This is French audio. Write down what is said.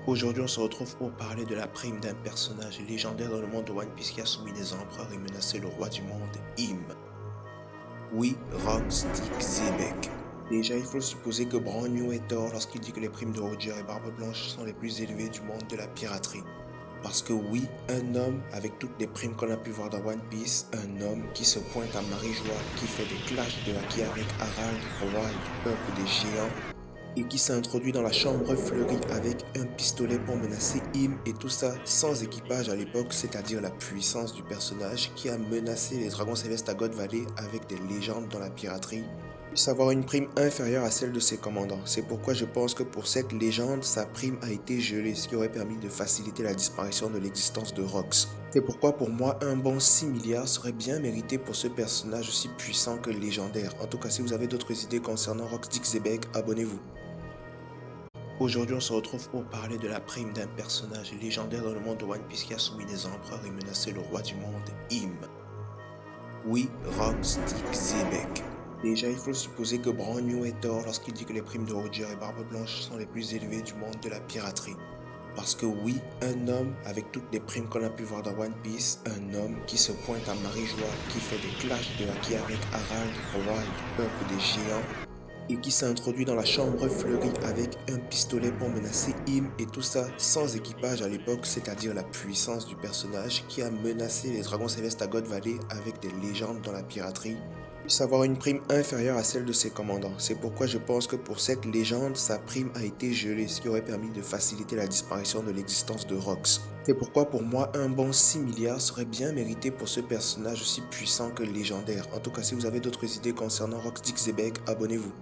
Aujourd'hui, on se retrouve pour parler de la prime d'un personnage légendaire dans le monde de One Piece qui a soumis les empereurs et menacé le roi du monde, Im. Oui, Rock Stick Zebek. Déjà, il faut supposer que Brognon est tort lorsqu'il dit que les primes de Roger et Barbe Blanche sont les plus élevées du monde de la piraterie. Parce que oui, un homme avec toutes les primes qu'on a pu voir dans One Piece, un homme qui se pointe à Marie-Joie, qui fait des clashs de haki avec Harald, roi du peuple des géants, et qui s'est introduit dans la chambre fleurie avec un pistolet pour menacer Im et tout ça sans équipage à l'époque, c'est-à-dire la puissance du personnage qui a menacé les dragons célestes à God Valley avec des légendes dans la piraterie, puisse avoir une prime inférieure à celle de ses commandants. C'est pourquoi je pense que pour cette légende, sa prime a été gelée, ce qui aurait permis de faciliter la disparition de l'existence de Rox. C'est pourquoi pour moi, un bon 6 milliards serait bien mérité pour ce personnage aussi puissant que légendaire. En tout cas, si vous avez d'autres idées concernant Rox Dixebeck, abonnez-vous. Aujourd'hui, on se retrouve pour parler de la prime d'un personnage légendaire dans le monde de One Piece qui a soumis les empereurs et menacé le roi du monde, Im. Oui, Rock Stick Zebek. Déjà, il faut supposer que Brognon est tort lorsqu'il dit que les primes de Roger et Barbe Blanche sont les plus élevées du monde de la piraterie. Parce que oui, un homme avec toutes les primes qu'on a pu voir dans One Piece, un homme qui se pointe à Marie-Joie, qui fait des clashs de haki avec Harald, roi du peuple des géants, et qui s'est introduit dans la chambre fleurie avec un pistolet pour menacer Im et tout ça sans équipage à l'époque, c'est-à-dire la puissance du personnage qui a menacé les dragons célestes à God Valley avec des légendes dans la piraterie, puisse avoir une prime inférieure à celle de ses commandants. C'est pourquoi je pense que pour cette légende, sa prime a été gelée, ce qui aurait permis de faciliter la disparition de l'existence de Rox. C'est pourquoi pour moi, un bon 6 milliards serait bien mérité pour ce personnage aussi puissant que légendaire. En tout cas, si vous avez d'autres idées concernant Rox Dixebeck, abonnez-vous.